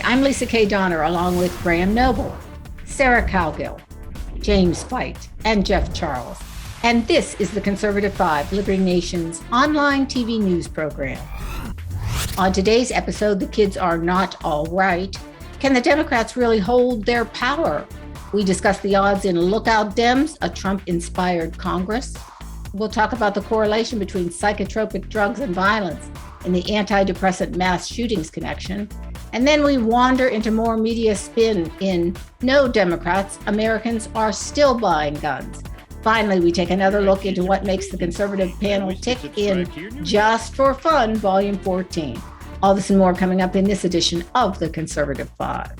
I'm Lisa K. Donner, along with Graham Noble, Sarah Cowgill, James Fight, and Jeff Charles. And this is the Conservative Five, Liberty Nation's online TV news program. On today's episode, the kids are not all right. Can the Democrats really hold their power? We discuss the odds in Lookout Dems, a Trump-inspired Congress. We'll talk about the correlation between psychotropic drugs and violence and the antidepressant mass shootings connection. And then we wander into more media spin in No Democrats, Americans are still buying guns. Finally, we take another look into what makes the conservative panel tick in Just for Fun, Volume 14. All this and more coming up in this edition of the Conservative Five.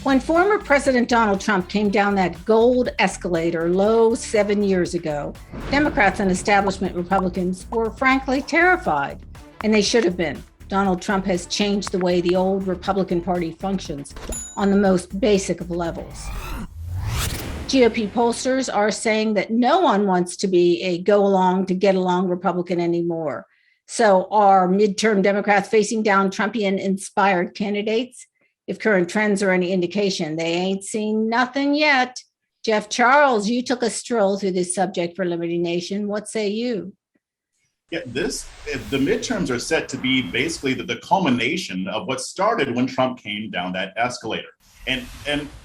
When former President Donald Trump came down that gold escalator low 7 years ago, Democrats and establishment Republicans were frankly terrified, and they should have been. Donald Trump has changed the way the old Republican Party functions on the most basic of levels. GOP pollsters are saying that no one wants to be a go-along to get along Republican anymore. So are midterm Democrats facing down Trumpian-inspired candidates? If current trends are any indication, they ain't seen nothing yet. Jeff Charles, you took a stroll through this subject for Liberty Nation. What say you? Yeah, the midterms are set to be basically the culmination of what started when Trump came down that escalator. And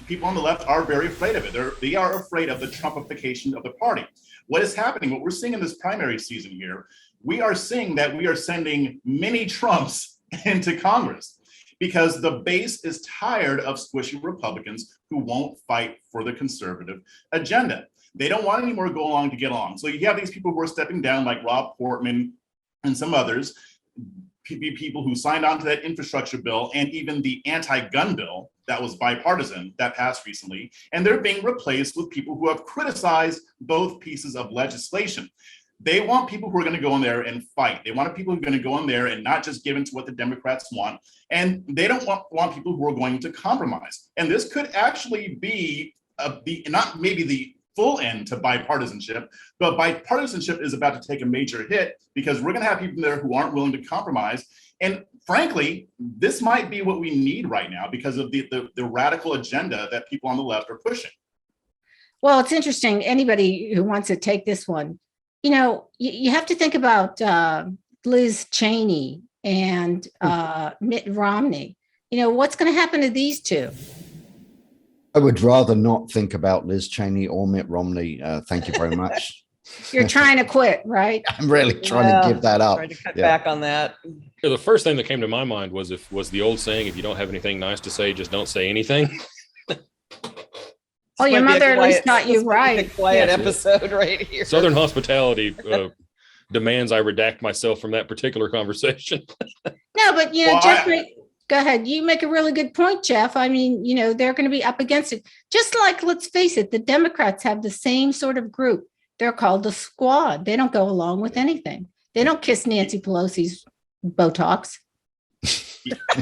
people on the left are very afraid of it. They are afraid of the Trumpification of the party. What is happening, what we're seeing in this primary season here, we are seeing that we are sending mini Trumps into Congress, because the base is tired of squishy Republicans who won't fight for the conservative agenda. They don't want any more go along to get along. So you have these people who are stepping down, like Rob Portman and some others, people who signed on to that infrastructure bill and even the anti-gun bill that was bipartisan that passed recently. And they're being replaced with people who have criticized both pieces of legislation. They want people who are going to go in there and fight. They want people who are going to go in there and not just give in to what the Democrats want. And they don't want people who are going to compromise. And this could actually be not maybe the full end to bipartisanship, but bipartisanship is about to take a major hit because we're going to have people there who aren't willing to compromise. And frankly, this might be what we need right now because of the radical agenda that people on the left are pushing. Well, it's interesting. Anybody who wants to take this one, you know, you have to think about Liz Cheney and Mitt Romney. You know, what's going to happen to these two? I would rather not think about Liz Cheney or Mitt Romney. Thank you very much. You're trying to quit, right? I'm really trying to give that up. Trying to cut back on that. Yeah, the first thing that came to my mind was the old saying, if you don't have anything nice to say, just don't say anything. Oh, your mother at least got you right. Quiet episode right here. Southern hospitality demands I redact myself from that particular conversation. No, but you know, Jeff, go ahead. You make a really good point, Jeff. I mean, you know, they're going to be up against it. Just like, let's face it, the Democrats have the same sort of group. They're called the Squad. They don't go along with anything. They don't kiss Nancy Pelosi's Botox.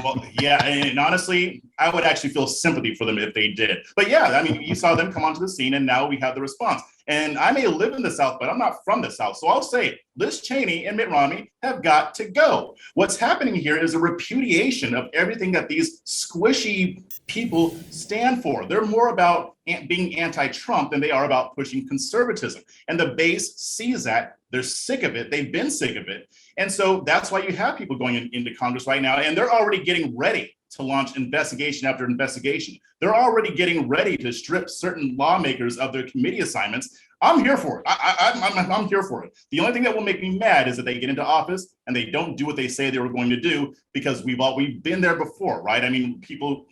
Well, yeah, and honestly, I would actually feel sympathy for them if they did. But yeah, I mean, you saw them come onto the scene, and now we have the response. And I may live in the South, but I'm not from the South. So I'll say Liz Cheney and Mitt Romney have got to go. What's happening here is a repudiation of everything that these squishy people stand for. They're more about being anti-Trump than they are about pushing conservatism. And the base sees that. They're sick of it. They've been sick of it. And so that's why you have people going into Congress right now, and they're already getting ready to launch investigation after investigation. They're already getting ready to strip certain lawmakers of their committee assignments. I'm here for it. I'm here for it. The only thing that will make me mad is that they get into office and they don't do what they say they were going to do, because we've been there before, right? I mean, people,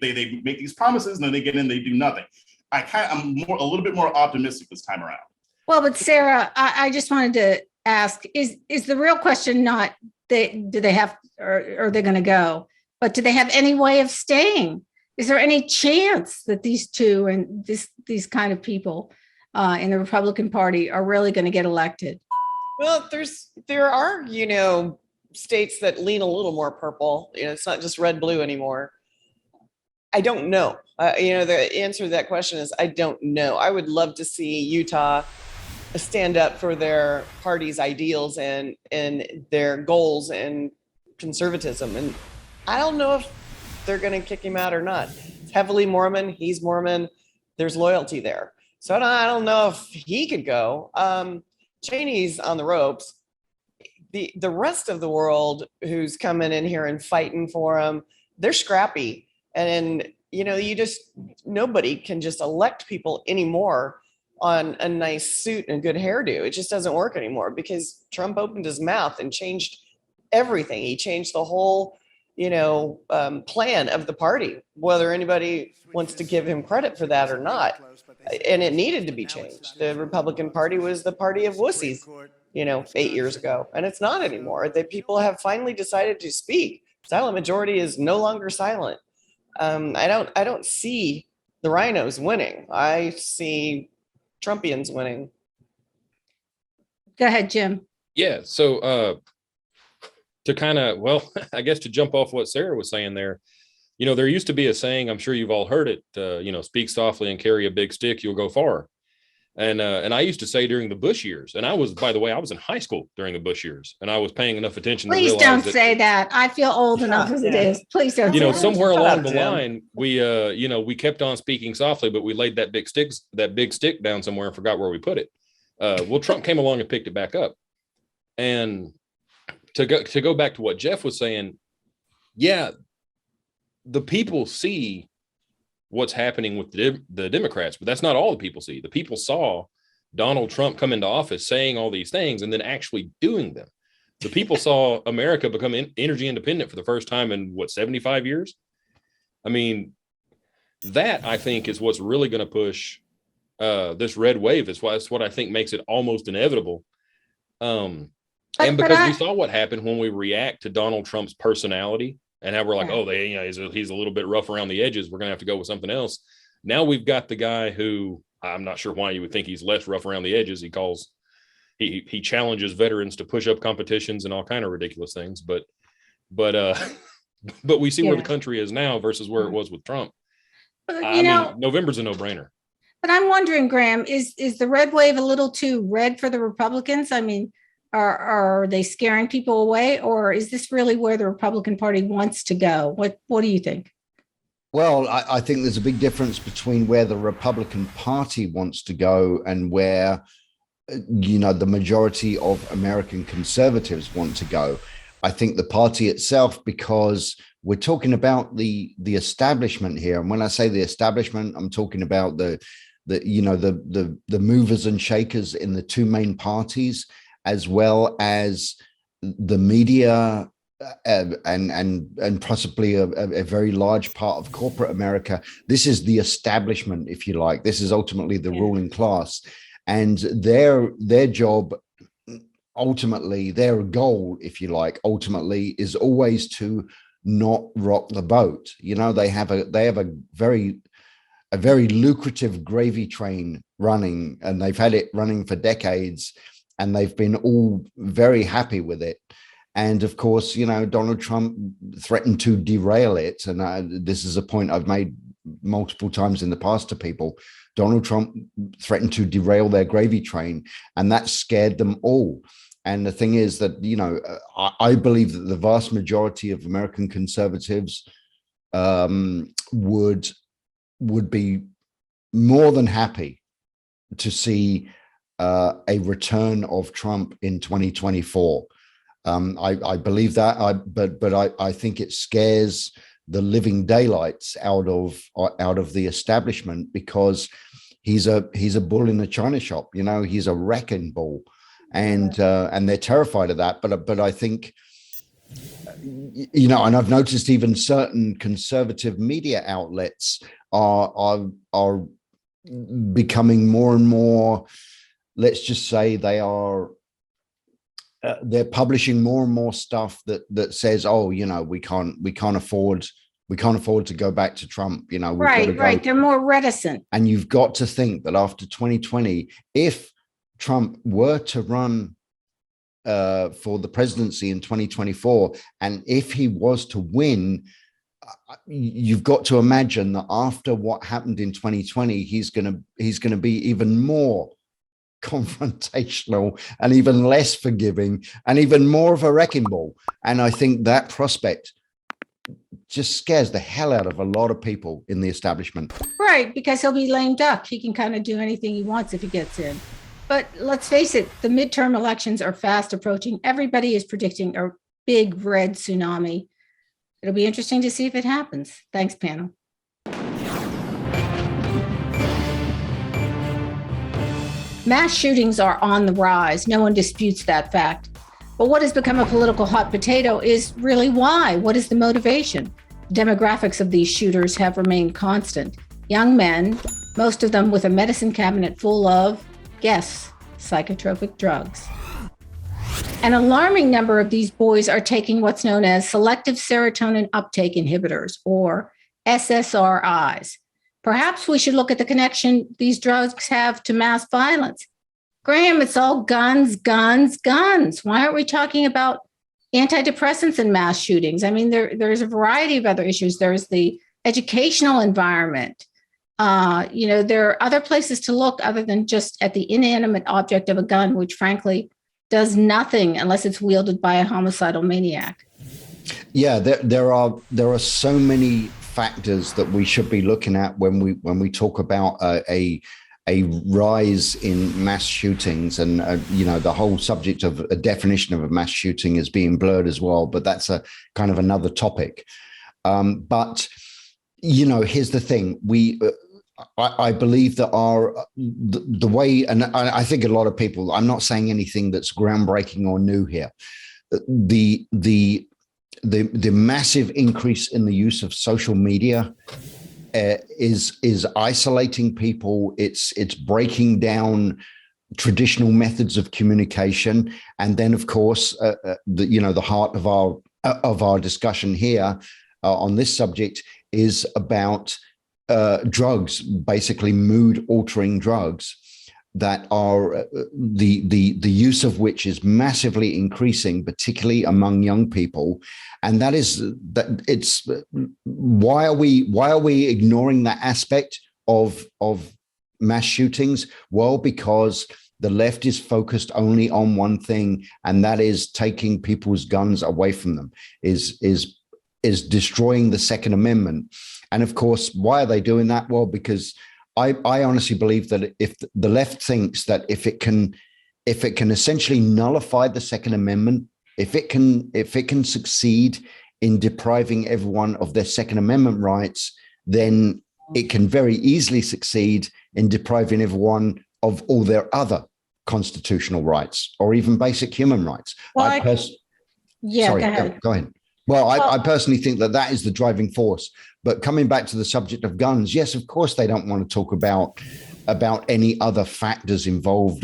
they make these promises and then they get in, they do nothing. I'm a little bit more optimistic this time around. Well, but Sarah, I just wanted to ask, is the real question not do they have, or are they going to go, but do they have any way of staying? Is there any chance that these two and these kind of people in the Republican Party are really going to get elected? Well, there are, you know, states that lean a little more purple. You know, it's not just red, blue anymore. I don't know. You know, the answer to that question is I don't know. I would love to see Utah stand up for their party's ideals and their goals and conservatism. And I don't know if they're going to kick him out or not. It's heavily Mormon. He's Mormon. There's loyalty there. So I don't know if he could go. Cheney's on the ropes. The rest of the world who's coming in here and fighting for him, they're scrappy. And, nobody can just elect people anymore on a nice suit and good hairdo. It just doesn't work anymore because Trump opened his mouth and changed everything. He changed the whole, plan of the party, whether anybody wants to give him credit for that or not. And it needed to be changed. The Republican Party was the party of wussies, 8 years ago, and it's not anymore. The people have finally decided to speak. Silent majority is no longer silent. I don't see the rhinos winning. I see Trumpians winning. Go ahead, Jim. Yeah. So to kind of, well, I guess to jump off what Sarah was saying there, there used to be a saying, I'm sure you've all heard it, speak softly and carry a big stick, you'll go far. And I used to say during the Bush years, and I was in high school during the Bush years, and I was paying enough attention. Please don't say that. I feel old enough as it is. Please don't. Somewhere along the line, we kept on speaking softly, but we laid that big stick down somewhere and forgot where we put it. Well, Trump came along and picked it back up. And to go back to what Jeff was saying, yeah, the people see what's happening with the Democrats, but that's not all the people see. The people saw Donald Trump come into office saying all these things and then actually doing them. The people saw America become energy independent for the first time in 75 years. I mean, that I think is what's really going to push this red wave. It's what I think makes it almost inevitable. And because we saw what happened when we react to Donald Trump's personality and how we're like, he's a little bit rough around the edges. We're going to have to go with something else. Now we've got the guy who I'm not sure why you would think he's less rough around the edges. He challenges veterans to push up competitions and all kind of ridiculous things. But we see where the country is now versus where it was with Trump. I mean, November's a no-brainer. But I'm wondering, Graham, is the red wave a little too red for the Republicans? I mean, are they scaring people away, or is this really where the Republican Party wants to go? What do you think? Well, I think there's a big difference between where the Republican Party wants to go and where, the majority of American conservatives want to go. I think the party itself, because we're talking about the establishment here. And when I say the establishment, I'm talking about the movers and shakers in the two main parties, as well as the media and possibly a very large part of corporate America. This is the establishment, if you like. This is ultimately the ruling class, and their job, ultimately, their goal, if you like, ultimately is always to not rock the boat. They have a very lucrative gravy train running, and they've had it running for decades, and they've been all very happy with it. And of course, Donald Trump threatened to derail it. And this is a point I've made multiple times in the past to people. Donald Trump threatened to derail their gravy train, and that scared them all. And the thing is that, I believe that the vast majority of American conservatives would be more than happy to see a return of Trump in 2024. I believe that, but I think it scares the living daylights out of the establishment, because he's a bull in a china shop. He's a wrecking ball, and they're terrified of that. But I think, and I've noticed even certain conservative media outlets are becoming more and more, let's just say they're publishing more and more stuff that says, we can't afford to go back to Trump. Right. They're more reticent. And you've got to think that after 2020, if Trump were to run for the presidency in 2024, and if he was to win, you've got to imagine that after what happened in 2020, he's going to be even more confrontational and even less forgiving and even more of a wrecking ball. And I think that prospect just scares the hell out of a lot of people in the establishment. Right, because he'll be lame duck. He can kind of do anything he wants if he gets in. But let's face it, the midterm elections are fast approaching. Everybody is predicting a big red tsunami. It'll be interesting to see if it happens. Thanks, panel. Mass shootings are on the rise. No one disputes that fact. But what has become a political hot potato is really why. What is the motivation? The demographics of these shooters have remained constant. Young men, most of them with a medicine cabinet full of, guess, psychotropic drugs. An alarming number of these boys are taking what's known as selective serotonin uptake inhibitors, or SSRIs. Perhaps we should look at the connection these drugs have to mass violence. Graham, it's all guns, guns, guns. Why aren't we talking about antidepressants and mass shootings? I mean, there's a variety of other issues. There's the educational environment. There are other places to look other than just at the inanimate object of a gun, which frankly does nothing unless it's wielded by a homicidal maniac. Yeah, there are so many factors that we should be looking at when we talk about a rise in mass shootings, and the whole subject of a definition of a mass shooting is being blurred as well. But that's a kind of another topic. But here's the thing: I believe that the way, and I think a lot of people. I'm not saying anything that's groundbreaking or new here. The massive increase in the use of social media is isolating people. It's breaking down traditional methods of communication, and then of course the heart of our discussion here on this subject is about drugs, basically mood altering drugs that are the use of which is massively increasing, particularly among young people. And it's why are we ignoring that aspect of mass shootings? Well, because the left is focused only on one thing, and that is taking people's guns away from them, is destroying the Second Amendment. And of course, why are they doing that? Well, because I honestly believe that if the left thinks that if it can essentially nullify the Second Amendment, if it can succeed in depriving everyone of their Second Amendment rights, then it can very easily succeed in depriving everyone of all their other constitutional rights or even basic human rights. Well, go ahead. Go ahead. Well, I personally think that is the driving force. But coming back to the subject of guns, yes, of course, they don't want to talk about any other factors involved,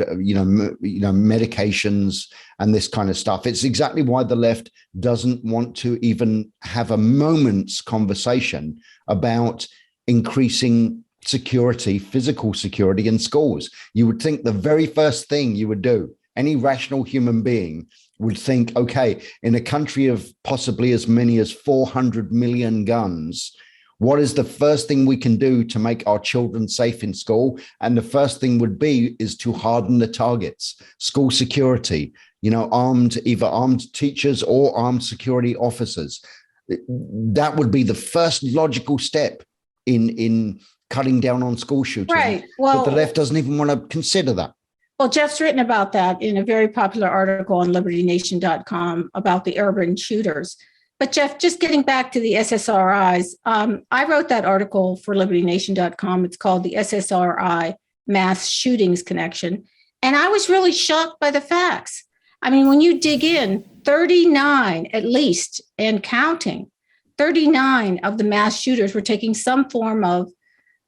medications and this kind of stuff. It's exactly why the left doesn't want to even have a moment's conversation about increasing security, physical security in schools. You would think the very first thing you would do, any rational human being would think, okay, in a country of possibly as many as 400 million guns, what is the first thing we can do to make our children safe in school? And the first thing would be is to harden the targets, school security, either armed teachers or armed security officers. That would be the first logical step in cutting down on school shootings. Right. Well, but the left doesn't even want to consider that. Well, Jeff's written about that in a very popular article on libertynation.com about the urban shooters. But Jeff, just getting back to the SSRIs, I wrote that article for libertynation.com. It's called the SSRI Mass Shootings Connection. And I was really shocked by the facts. I mean, when you dig in, 39 at least, and counting, 39 of the mass shooters were taking some form of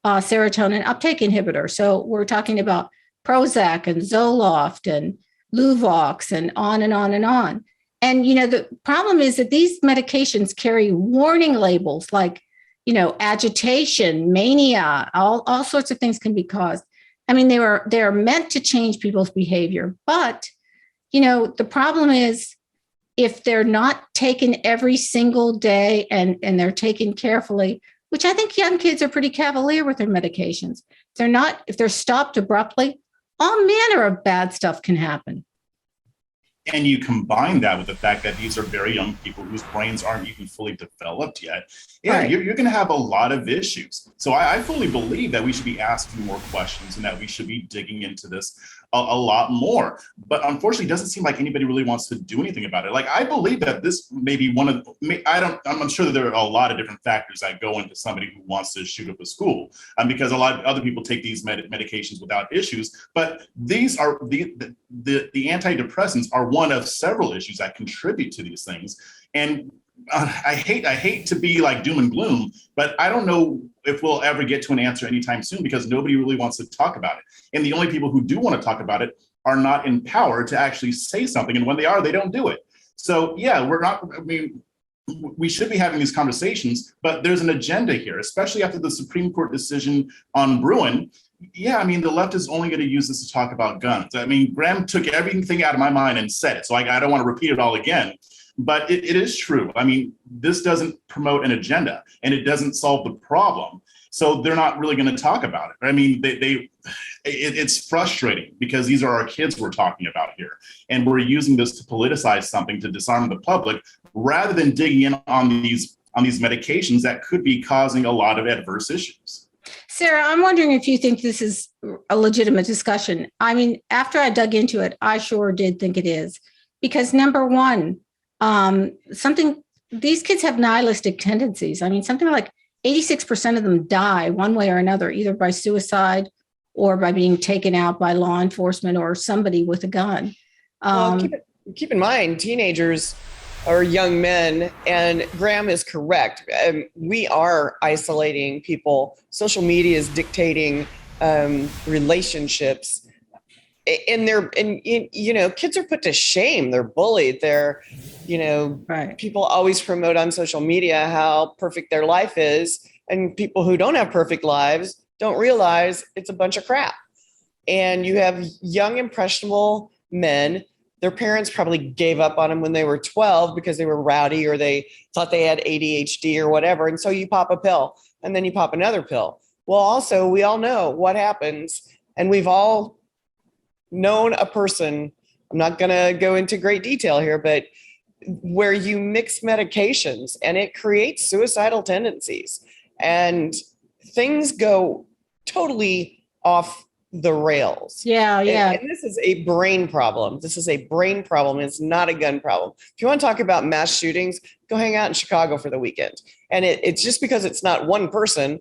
serotonin uptake inhibitor. So we're talking about Prozac and Zoloft and Luvox and on and on and on. And, the problem is that these medications carry warning labels like, agitation, mania, all sorts of things can be caused. I mean, they are meant to change people's behavior. But, the problem is if they're not taken every single day and they're taken carefully, which I think young kids are pretty cavalier with their medications. If they're stopped abruptly, all manner of bad stuff can happen. And you combine that with the fact that these are very young people whose brains aren't even fully developed yet. Yeah, Right. you're going to have a lot of issues. So I fully believe that we should be asking more questions and that we should be digging into this a lot more. But unfortunately, it doesn't seem like anybody really wants to do anything about it. Like, I believe that this may be one of, I'm sure that there are a lot of different factors that go into somebody who wants to shoot up a school, because a lot of other people take these medications without issues. But these are the antidepressants are one of several issues that contribute to these things. And I hate to be like doom and gloom, but I don't know if we'll ever get to an answer anytime soon, because nobody really wants to talk about it. And the only people who do want to talk about it are not in power to actually say something. And when they are, they don't do it. So yeah, we should be having these conversations, but there's an agenda here, especially after the Supreme Court decision on Bruin. Yeah, the left is only going to use this to talk about guns. Graham took everything out of my mind and said it, so I don't want to repeat it all again. But it is true. This doesn't promote an agenda, and it doesn't solve the problem. So they're not really going to talk about it. It's frustrating, because these are our kids we're talking about here, and we're using this to politicize something to disarm the public, rather than digging in on these medications that could be causing a lot of adverse issues. Sarah, I'm wondering if you think this is a legitimate discussion. After I dug into it, I sure did think it is, because number one, these kids have nihilistic tendencies. Something like 86% of them die one way or another, either by suicide or by being taken out by law enforcement or somebody with a gun. Well, keep in mind, teenagers are young men, and Graham is correct. We are isolating people. Social media is dictating relationships. And kids are put to shame. They're bullied. Right. People always promote on social media how perfect their life is. And people who don't have perfect lives don't realize it's a bunch of crap. And you have young, impressionable men. Their parents probably gave up on them when they were 12 because they were rowdy, or they thought they had ADHD or whatever. And so you pop a pill, and then you pop another pill. Well, also, we all know what happens. And we've all known a person, I'm not going to go into great detail here, but where you mix medications and it creates suicidal tendencies, and things go totally off the rails. Yeah. And this is a brain problem. It's not a gun problem. If you want to talk about mass shootings, go hang out in Chicago for the weekend. And it's just because it's not one person,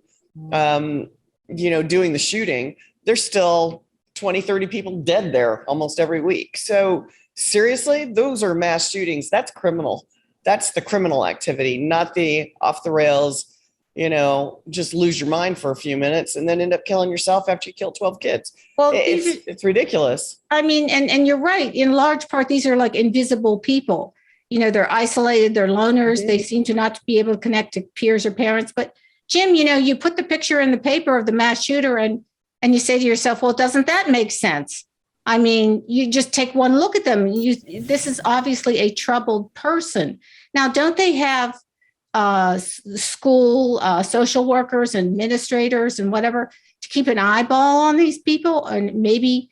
doing the shooting, there's still 20, 30 people dead there almost every week. So seriously, those are mass shootings. That's criminal. That's the criminal activity, not the off the rails, just lose your mind for a few minutes and then end up killing yourself after you kill 12 kids. Well, it's ridiculous. And you're right. In large part, these are like invisible people. They're isolated, they're loners. Mm-hmm. They seem to not be able to connect to peers or parents. But Jim, you put the picture in the paper of the mass shooter and you say to yourself, well, doesn't that make sense? You just take one look at them. This is obviously a troubled person. Now, don't they have school social workers, administrators, and whatever to keep an eyeball on these people and maybe,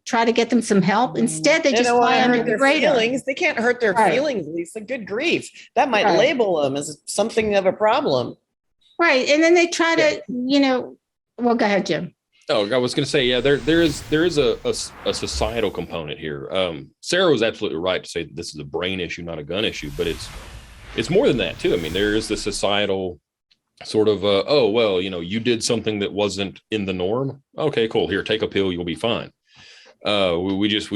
try to get them some help? Instead, they just fly under the radar. Feelings. They can't hurt their feelings, Lisa. Good grief. That might label them as something of a problem. Right. And then they try to, well, go ahead, Jim. Oh, I was going to say, yeah, there is a societal component here. Sarah was absolutely right to say that this is a brain issue, not a gun issue, but it's more than that too. There is the societal sort of, you did something that wasn't in the norm. Okay, cool. Here, take a pill. You'll be fine. We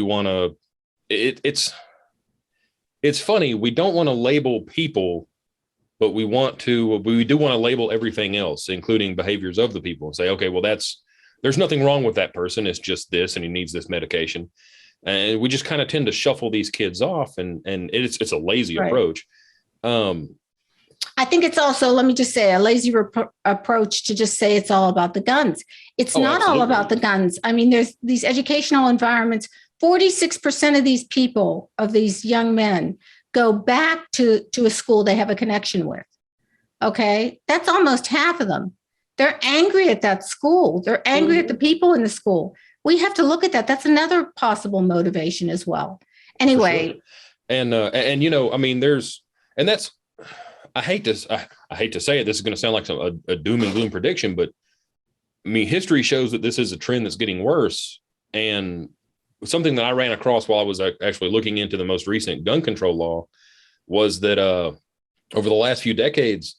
want to, it's funny. We don't want to label people, but we do want to label everything else, including behaviors of the people, and say, okay, well, there's nothing wrong with that person. It's just this, and he needs this medication. And we just kind of tend to shuffle these kids off, and it's a lazy approach. I think it's also, let me just say, a lazy approach to just say it's all about the guns. It's not all about the guns. There's these educational environments. 46% of these people, of these young men, go back to a school they have a connection with. Okay, that's almost half of them. They're angry at that school. They're angry at the people in the school. we have to look at that. That's another possible motivation as well. Anyway. Sure. And you know, I mean, that's, I hate to say it. This is going to sound like a doom and gloom prediction, but I mean, history shows that this is a trend that's getting worse. And something that I ran across while I was actually looking into the most recent gun control law was that over the last few decades,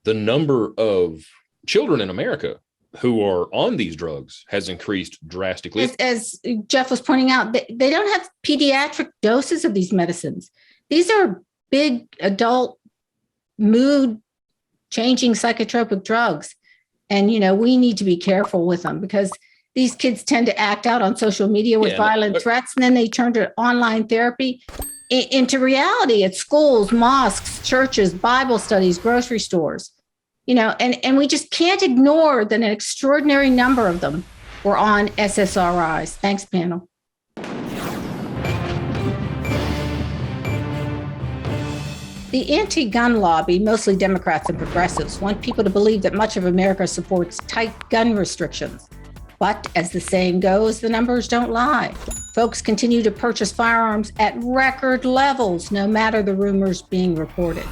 the number of children in America who are on these drugs has increased drastically. As Jeff was pointing out, they don't have pediatric doses of these medicines. These are big adult mood changing psychotropic drugs. And, you know, we need to be careful with them because these kids tend to act out on social media with violent threats, and then they turn to online therapy into reality at schools, mosques, churches, Bible studies, grocery stores. You know, and we just can't ignore that an extraordinary number of them were on SSRIs. Thanks, panel. The anti-gun lobby, mostly Democrats and progressives, want people to believe that much of America supports tight gun restrictions. But as the saying goes, the numbers don't lie. Folks continue to purchase firearms at record levels, no matter the rumors being reported.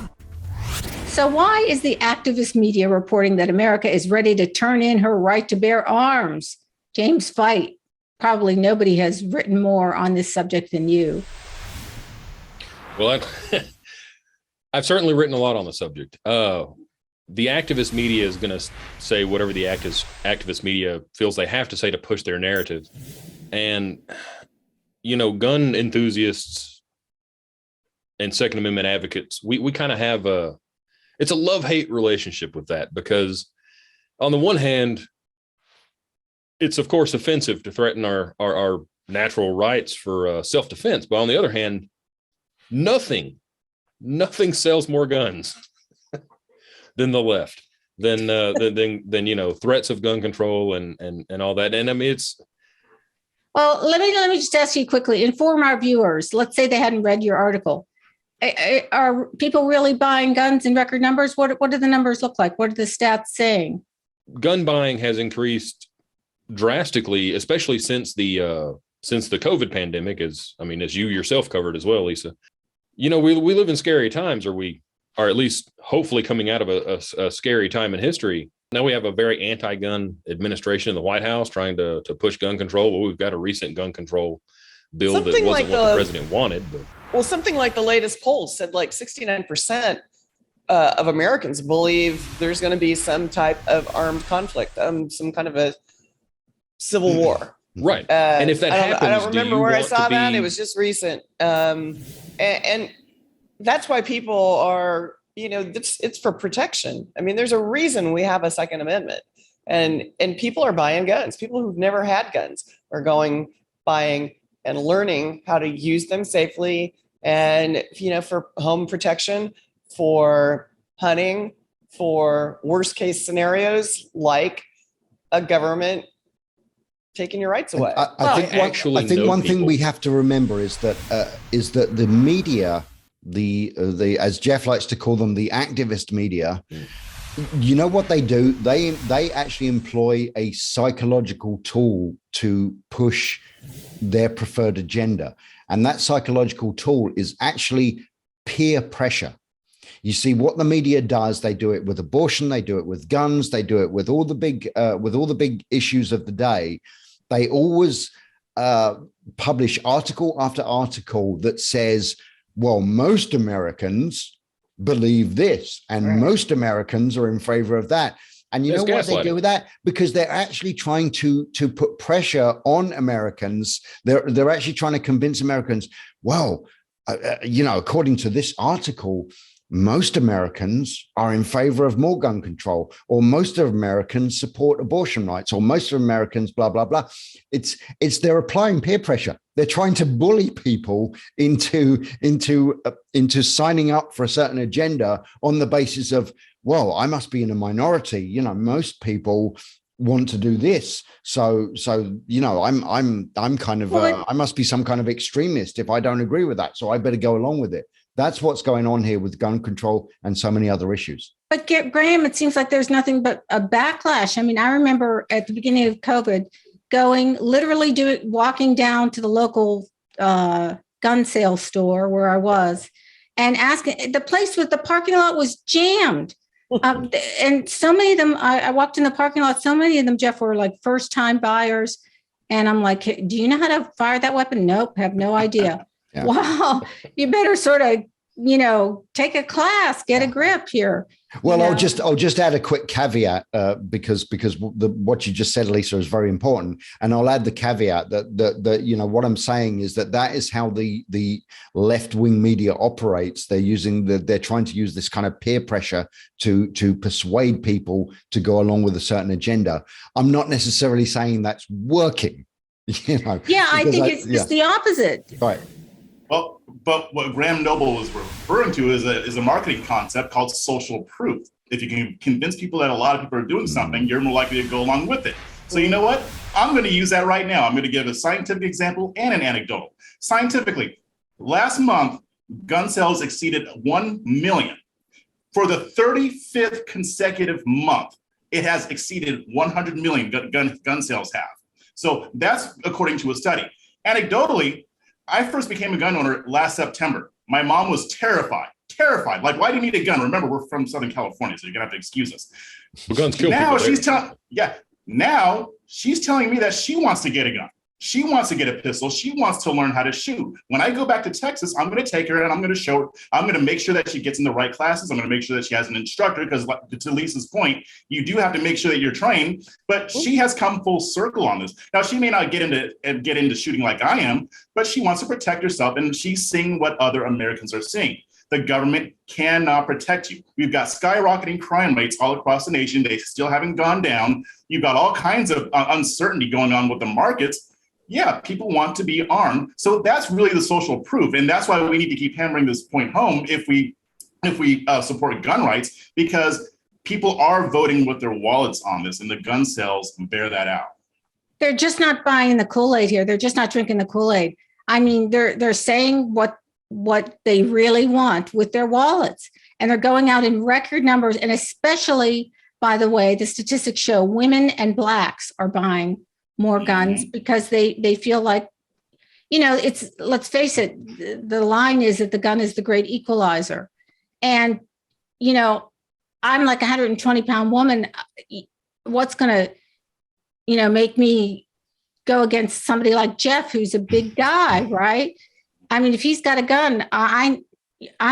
So why is the activist media reporting that America is ready to turn in her right to bear arms? James Fight, probably nobody has written more on this subject than you. Well, I've certainly written a lot on the subject. The activist media is going to say whatever the activist media feels they have to say to push their narrative. And, you know, gun enthusiasts and Second Amendment advocates, we kind of have it's a love-hate relationship with that, because on the one hand, it's of course offensive to threaten our natural rights for self-defense. But on the other hand, nothing sells more guns than the left, than you know, threats of gun control and all that. And I mean, it's. Well, let me just ask you quickly, inform our viewers. Let's say they hadn't read your article. Are people really buying guns in record numbers? What do the numbers look like? What are the stats saying? Gun buying has increased drastically, especially since the COVID pandemic, as you yourself covered as well, Lisa. You know, we live in scary times, or at least hopefully coming out of a scary time in history. Now we have a very anti-gun administration in the White House trying to push gun control. Well, we've got a recent gun control bill that wasn't what the president wanted. But. Well, something like the latest polls said like 69% of Americans believe there's going to be some type of armed conflict, some kind of a civil war. Right. And if that happens, I don't remember where I saw that. It was just recent. And that's why people are, you know, it's for protection. I mean, there's a reason we have a Second Amendment, and people are buying guns. People who've never had guns are buying and learning how to use them safely, and, you know, for home protection, for hunting, for worst case scenarios like a government taking your rights away. I think one thing we have to remember is that the media, the as Jeff likes to call them, the activist media, you know what they do? They actually employ a psychological tool to push their preferred agenda. And that psychological tool is actually peer pressure. You see what the media does. They do it with abortion. They do it with guns. They do it with all the big issues of the day. They always publish article after article that says, well, most Americans believe this, and most Americans are in favor of that. And you know what they do with that? Because they're actually trying to put pressure on Americans. They're actually trying to convince Americans, well, you know, according to this article, most Americans are in favor of more gun control, or most of Americans support abortion rights, or most of Americans, blah, blah, blah. They're applying peer pressure. They're trying to bully people into signing up for a certain agenda on the basis of, well, I must be in a minority. You know, most people want to do this. So, you know, I'm kind of, I must be some kind of extremist if I don't agree with that. So I better go along with it. That's what's going on here with gun control and so many other issues. But Graham, it seems like there's nothing but a backlash. I mean, I remember at the beginning of COVID, walking down to the local gun sale store where I was and asking. The place with the parking lot was jammed. And so many of them, I walked in the parking lot, so many of them, Jeff, were like first time buyers. And I'm like, do you know how to fire that weapon? Nope, have no idea. Yeah. Well, you better sort of, take a class, get a grip here. Well, I'll just add a quick caveat because what you just said, Lisa, is very important, and I'll add the caveat that what I'm saying is that is how the left wing media operates. They're trying to use this kind of peer pressure to persuade people to go along with a certain agenda. I'm not necessarily saying that's working. Yeah, I think it's the opposite. Right. Well, but what Graham Noble was referring to is a marketing concept called social proof. If you can convince people that a lot of people are doing something, you're more likely to go along with it. So you know what? I'm going to use that right now. I'm going to give a scientific example and an anecdotal. Scientifically, last month, gun sales exceeded 1 million. For the 35th consecutive month, it has exceeded 100 million gun sales have. So that's according to a study. Anecdotally, I first became a gun owner last September. My mom was terrified. Like, why do you need a gun? Remember, we're from Southern California, so you're gonna have to excuse us. Well, guns kill now people. Now she's telling me that she wants to get a gun. She wants to get a pistol. She wants to learn how to shoot. When I go back to Texas, I'm going to take her and I'm going to show her. I'm going to make sure that she gets in the right classes. I'm going to make sure that she has an instructor because, to Lisa's point, you do have to make sure that you're trained. But she has come full circle on this. Now, she may not get into shooting like I am, but she wants to protect herself, and she's seeing what other Americans are seeing. The government cannot protect you. We've got skyrocketing crime rates all across the nation. They still haven't gone down. You've got all kinds of uncertainty going on with the markets. Yeah, people want to be armed. So that's really the social proof. And that's why we need to keep hammering this point home if we support gun rights, because people are voting with their wallets on this, and the gun sales bear that out. They're just not buying the Kool-Aid here. They're just not drinking the Kool-Aid. I mean, they're saying what they really want with their wallets, and they're going out in record numbers. And especially, by the way, the statistics show women and Blacks are buying more guns because they feel like, let's face it, the line is that the gun is the great equalizer. And, I'm like a 120-pound woman. What's going to, make me go against somebody like Jeff, who's a big guy, right? I mean, if he's got a gun, I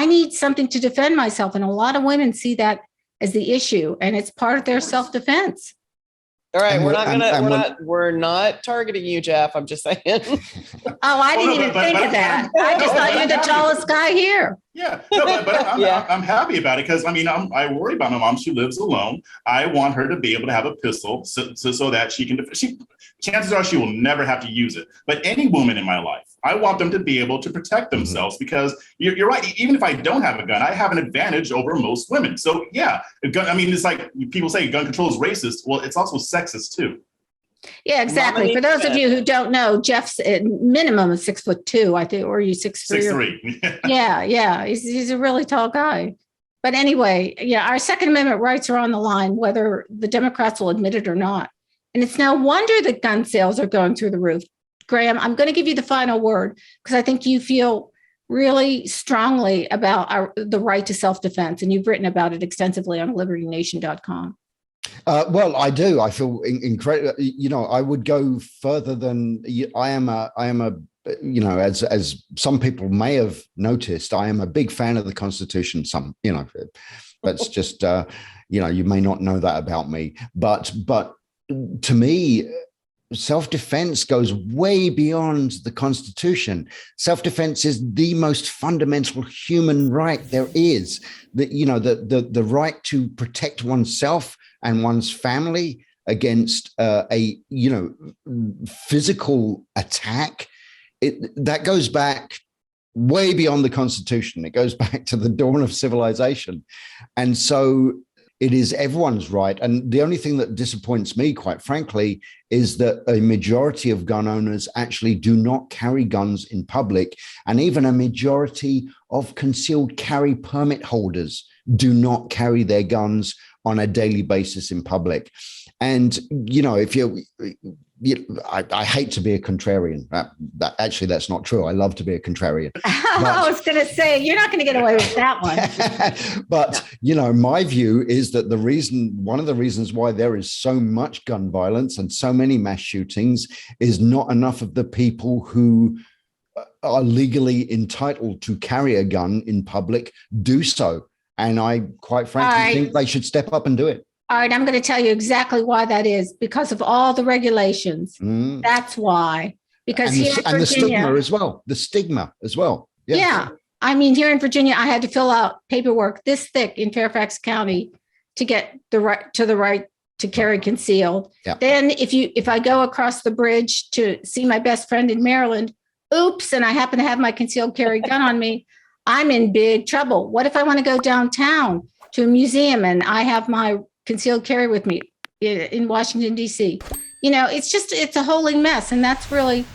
need something to defend myself. And a lot of women see that as the issue, and it's part of their self-defense. All right, we're not targeting you, Jeff. I'm just saying. I didn't even think of that. I just thought you're the tallest guy here. Yeah, no, but I'm happy about it because I worry about my mom. She lives alone. I want her to be able to have a pistol so that she can. Chances are she will never have to use it. But any woman in my life, I want them to be able to protect themselves because you're right. Even if I don't have a gun, I have an advantage over most women. So yeah, it's like people say gun control is racist. Well, it's also sexist too. Yeah, exactly. For those of you who don't know, Jeff's minimum is 6'2", I think, or are you 6'3"? 6'3". Yeah. He's a really tall guy. But anyway, our Second Amendment rights are on the line, whether the Democrats will admit it or not. And it's no wonder that gun sales are going through the roof. Graham, I'm going to give you the final word because I think you feel really strongly about the right to self-defense, and you've written about it extensively on libertynation.com. Well, I do. I feel incredible. I would go further than I am a, as some people may have noticed, I am a big fan of the Constitution. That's just, you may not know that about me, but to me, self-defense goes way beyond the Constitution. Self-defense is the most fundamental human right there is. The right to protect oneself and one's family against a physical attack. That goes back way beyond the Constitution. It goes back to the dawn of civilization, and so it is everyone's right. And the only thing that disappoints me, quite frankly, is that a majority of gun owners actually do not carry guns in public. And even a majority of concealed carry permit holders do not carry their guns on a daily basis in public. And, I hate to be a contrarian. Actually, that's not true. I love to be a contrarian. I was going to say, you're not going to get away with that one. But, my view is that one of the reasons why there is so much gun violence and so many mass shootings is not enough of the people who are legally entitled to carry a gun in public do so. And I quite frankly think they should step up and do it. All right, I'm going to tell you exactly why that is, because of all the regulations. That's why. Because here in Virginia, the stigma as well. The stigma as well. Yeah. I mean, here in Virginia, I had to fill out paperwork this thick in Fairfax County to get the right to carry concealed. Yeah. Then if I go across the bridge to see my best friend in Maryland, oops, and I happen to have my concealed carry gun on me, I'm in big trouble. What if I want to go downtown to a museum and I have my concealed carry with me in Washington, D.C.? It's a holy mess. And that's really,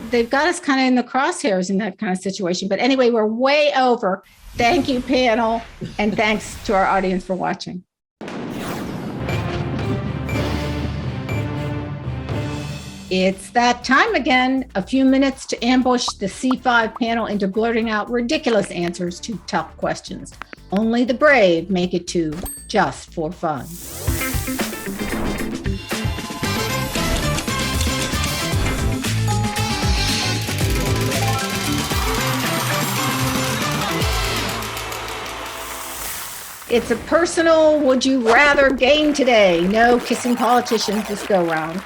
they've got us kind of in the crosshairs in that kind of situation. But anyway, we're way over. Thank you, panel. And thanks to our audience for watching. It's that time again. A few minutes to ambush the C5 panel into blurting out ridiculous answers to tough questions. Only the brave make it to Just for Fun. It's a personal would you rather game today. No kissing politicians this go round.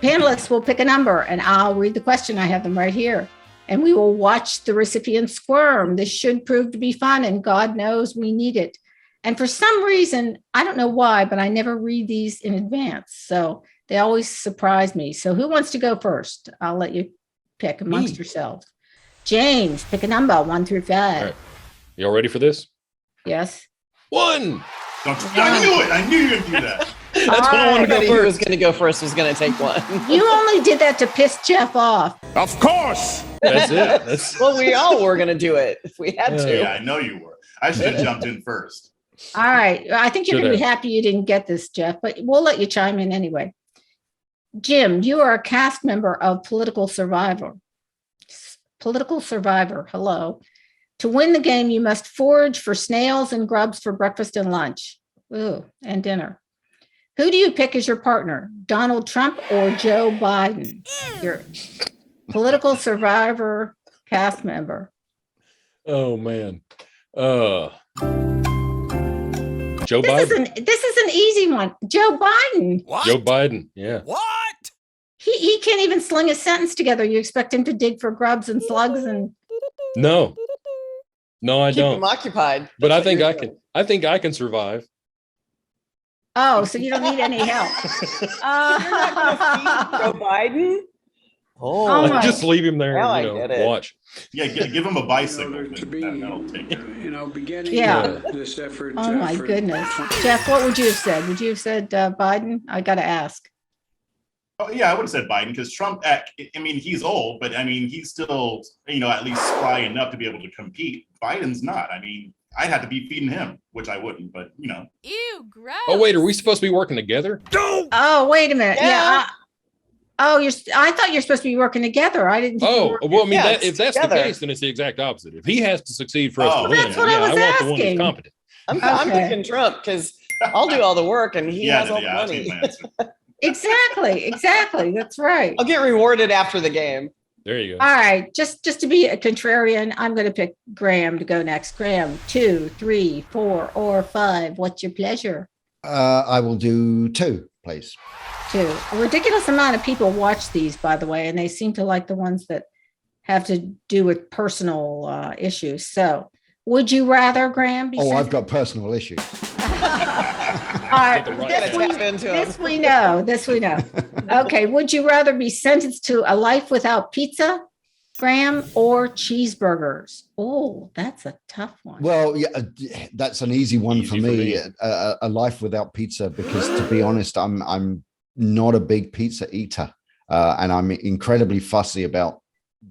Panelists will pick a number and I'll read the question. I have them right here. And we will watch the recipient squirm. This should prove to be fun, and God knows we need it. And for some reason, I don't know why, but I never read these in advance. So they always surprise me. So who wants to go first? I'll let you pick amongst yourselves. James, pick a number 1 through 5. All right. Y'all ready for this? Yes. 1. I knew it. I knew you would do that. That's what I wanted to go Who first. was going to go first was going to take one. You only did that to piss Jeff off. Of course. That's it. Well, we all were going to do it if we had to. Yeah, I know you were. I should have jumped in first. All right. I think you're going to be happy you didn't get this, Jeff, but we'll let you chime in anyway. Jim, you are a cast member of Political Survivor. Political Survivor, hello. To win the game, you must forage for snails and grubs for breakfast and lunch. Ooh, and dinner. Who do you pick as your partner, Donald Trump or Joe Biden? Your Political Survivor cast member. Oh, man. Joe Biden. This is an easy one. Joe Biden. What? Joe Biden. Yeah. What? He can't even sling a sentence together. You expect him to dig for grubs and slugs and No, I Keep them don't. occupied. But That's I what think you're I doing. can. I think I can survive. oh, so you don't need any help. Joe Biden? Oh Oh, my- Just leave him there. Now I And, get it. watch. Yeah, give him a bicycle. there to be, That'll take care. beginning Yeah. this effort. Oh my for- goodness. Jeff, what would you have said? Would you have said Biden? I got to ask. Oh, yeah, I would have said Biden because Trump, I mean, he's old, but I mean, he's still, at least spry enough to be able to compete. Biden's not. I mean, I'd have to be feeding him, which I wouldn't, but Ew, gross. Oh wait, are we supposed to be working together? Oh, wait a minute. Yeah. I thought you're supposed to be working together. I didn't. think you Oh, were- well, I mean, Yeah, if that's together. the case, then it's the exact opposite. If he has to succeed for us Oh. to win, That's what I was want the one asking. who's competent. I'm Okay. picking Trump because I'll do all the work and he has all the that's money. my answer. Exactly. That's right. I'll get rewarded after the game. There you go. All right. Just to be a contrarian, I'm going to pick Graham to go next. Graham, 2, 3, 4, or 5. What's your pleasure? I will do 2, please. 2. A ridiculous amount of people watch these, by the way, and they seem to like the ones that have to do with personal issues. So, would you rather, Graham? Be Oh, I've sent- got personal issues. All right. Get the right This Gotta tap into him. This we know. Okay. Would you rather be sentenced to a life without pizza, Graham, or cheeseburgers? Oh, that's a tough one. Well, yeah, that's an easy one Easy for for me. me. A life without pizza, because to be honest, I'm not a big pizza eater, and I'm incredibly fussy about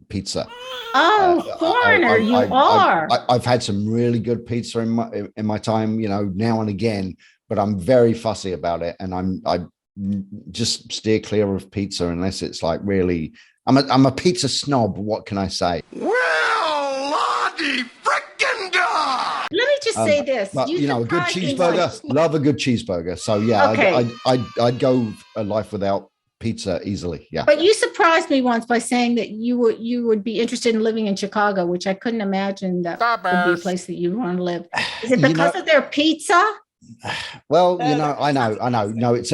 pizza. Oh, foreigner, you are. I've had some really good pizza in my time, now and again, but I'm very fussy about it, and I just steer clear of pizza unless it's like really. I'm a pizza snob. What can I say? Well, Lottie frickin' God! Let me just say this. But a good surprised me cheeseburger. once. Love a good cheeseburger. So yeah, Okay. I'd go a life without pizza easily. Yeah. But you surprised me once by saying that you would be interested in living in Chicago, which I couldn't imagine that would be a place that you want to live. Is it because of their pizza? Well, I know. No, it's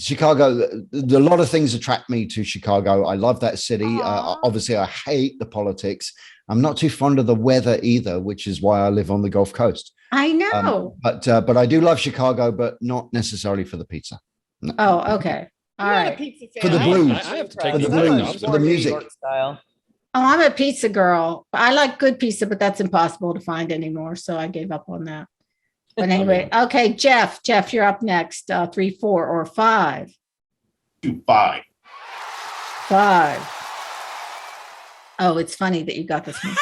Chicago. A lot of things attract me to Chicago. I love that city. Obviously, I hate the politics. I'm not too fond of the weather either, which is why I live on the Gulf Coast. I know. But I do love Chicago, but not necessarily for the pizza. No. Oh, okay. All I'm not a right. pizza fan. For the blues. I have to take For the the blues, opposite. for the music. New York style. Oh, I'm a pizza girl. I like good pizza, but that's impossible to find anymore. So I gave up on that. But anyway, okay, Jeff, you're up next. 3, 4, or 5. 2, 5. 5. Oh, it's funny that you got this one.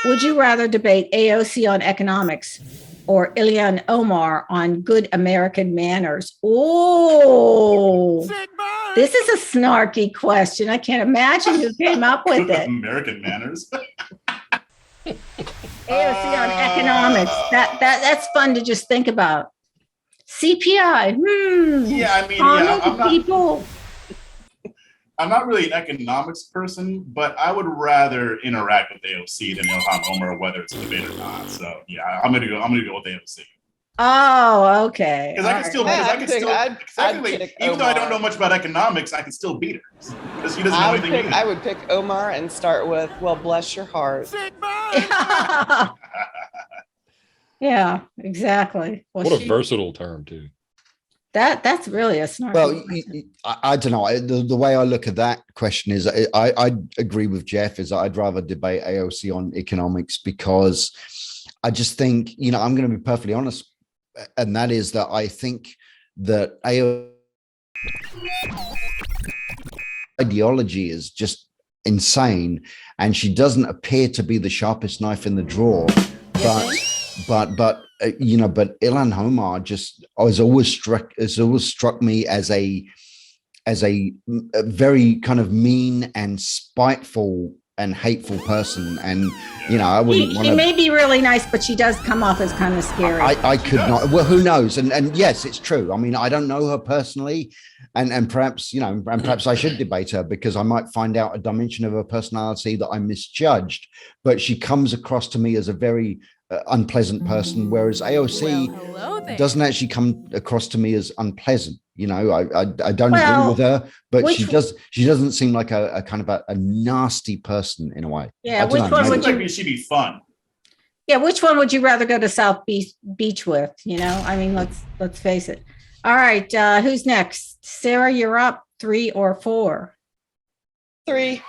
Would you rather debate AOC on economics or Ilhan Omar on good American manners? Oh, this is a snarky question. I can't imagine who came up with it. American manners. AOC on economics. That's fun to just think about. CPI. Yeah, I mean, I'm not really an economics person, but I would rather interact with AOC than Ilhan Omar, whether it's a debate or not. So yeah, I'm gonna go with AOC. Oh, okay. Because I can still, even though I don't know much about economics, I can still beat her because she doesn't know anything either. I would pick Omar and start with, well, bless your heart. Yeah, exactly. Well, what a versatile term too. That's really a snarky. Well, I don't know. The way I look at that question is I agree with Jeff is I'd rather debate AOC on economics because I just think, I'm going to be perfectly honest. And that is that I think that ideology is just insane. And she doesn't appear to be the sharpest knife in the drawer. But Ilhan Omar has always struck me as a very kind of mean and spiteful and hateful person, and I wouldn't want to. She may be really nice, but she does come off as kind of scary. I could not. Well, who knows? And yes, it's true. I mean, I don't know her personally, and perhaps perhaps I should debate her because I might find out a dimension of her personality that I misjudged. But she comes across to me as a very unpleasant person, whereas AOC doesn't actually come across to me as unpleasant. I don't agree with her, but she doesn't seem like a kind of a nasty person in a way. Yeah, which one would you? She'd be fun. Yeah, which one would you rather go to South Beach with? I mean, let's face it. All right, who's next? Sarah, you're up. 3 or 4? 3.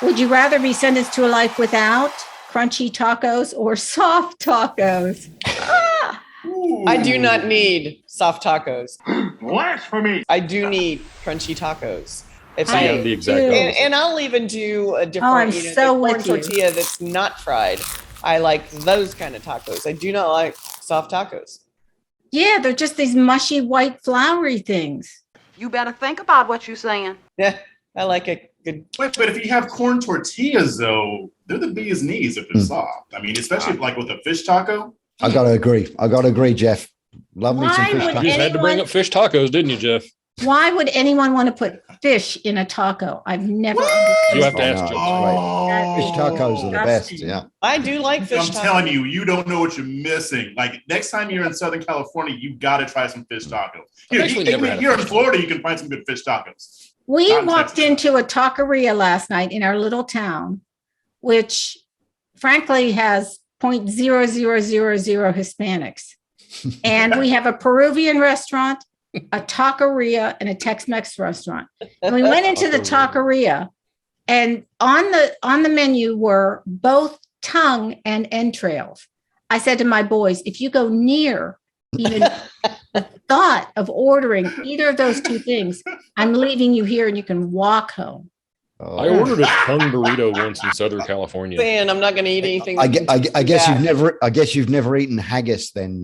Would you rather be sentenced to a life without crunchy tacos or soft tacos? I do not need soft tacos. Blasphemy! I do need crunchy tacos. The exact opposite. And I'll even do a different corn tortilla that's not fried. I like those kind of tacos. I do not like soft tacos. Yeah, they're just these mushy white floury things. You better think about what you're saying. Yeah, I like a good. Wait, but if you have corn tortillas, though, they're the bee's knees if they're soft. I mean, especially like with a fish taco. I gotta agree, Jeff. Love me some fish tacos. You just had to bring up fish tacos, didn't you, Jeff? Why would anyone want to put fish in a taco? I've never. You have to ask Jeff. Fish tacos are the best. Yeah, I do like fish tacos. I'm telling you, you don't know what you're missing. Like next time you're in Southern California, you got to try some fish tacos. Here in Florida, you can find some good fish tacos. We walked into a taqueria last night in our little town, which frankly has 0.0000 Hispanics. And we have a Peruvian restaurant, a taqueria, and a Tex-Mex restaurant. And we went into the taqueria, and on the menu were both tongue and entrails. I said to my boys, if you go near even the thought of ordering either of those two things, I'm leaving you here and you can walk home. I ordered a tongue burrito once in Southern California. saying I'm not going to eat anything. I that guess can you've taste never. I guess you've never eaten haggis, then,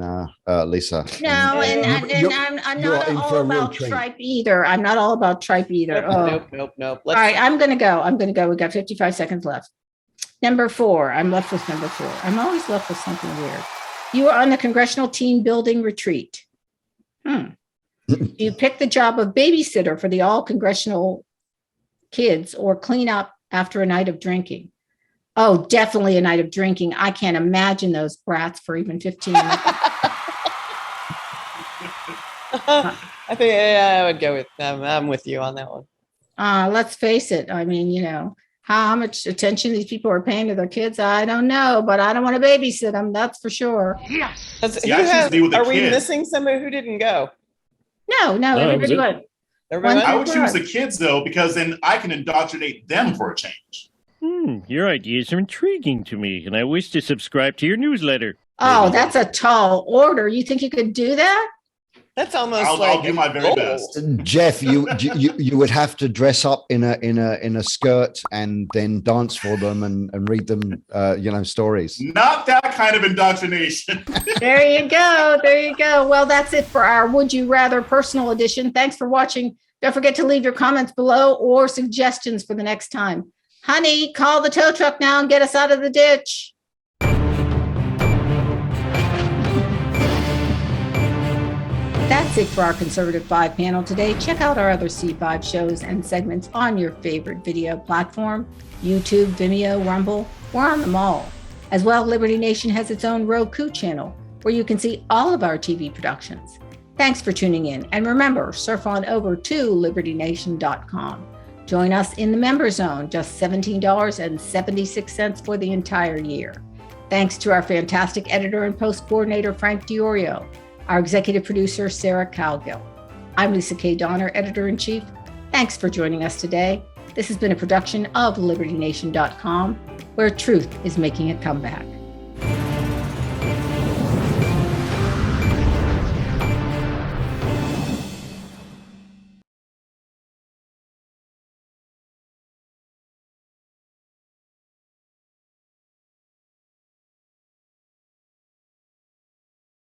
Lisa. No, I'm you are not in all for a real about treat. tripe either. I'm not all about tripe either. bad. Oh. Nope. All right, I'm going to go. We got 55 seconds left. Number 4. I'm left with number 4. I'm always left with something weird. You are on the Congressional Team Building Retreat. You pick the job of babysitter for the all congressional kids or clean up after a night of drinking. Oh, definitely a night of drinking. I can't imagine those brats for even 15 minutes. I think I would go with them. I'm with you on that one. Let's face it. I mean, how much attention these people are paying to their kids, I don't know, but I don't want to babysit them. That's for sure. That's- Yeah, I choose to be with the are we kids. missing somebody who didn't go? No, everybody it. went. Everybody I went? would choose the kids though, because then I can indoctrinate them for a change. Your ideas are intriguing to me, and I wish to subscribe to your newsletter. Oh, that's a tall order. You think you could do that? That's almost I'll do my very goal. best. Jeff, you would have to dress up in a skirt and then dance for them and read them, stories. Not that kind of indoctrination. There you go. Well, that's it for our Would You Rather personal edition. Thanks for watching. Don't forget to leave your comments below or suggestions for the next time. Honey, call the tow truck now and get us out of the ditch. That's it for our Conservative 5 panel today. Check out our other C5 shows and segments on your favorite video platform, YouTube, Vimeo, Rumble. We're on them all. As well, Liberty Nation has its own Roku channel where you can see all of our TV productions. Thanks for tuning in. And remember, surf on over to libertynation.com. Join us in the member zone, just $17.76 for the entire year. Thanks to our fantastic editor and post coordinator, Frank Diorio, our executive producer, Sarah Cowgill. I'm Lisa K. Donner, editor-in-chief. Thanks for joining us today. This has been a production of libertynation.com, where truth is making a comeback.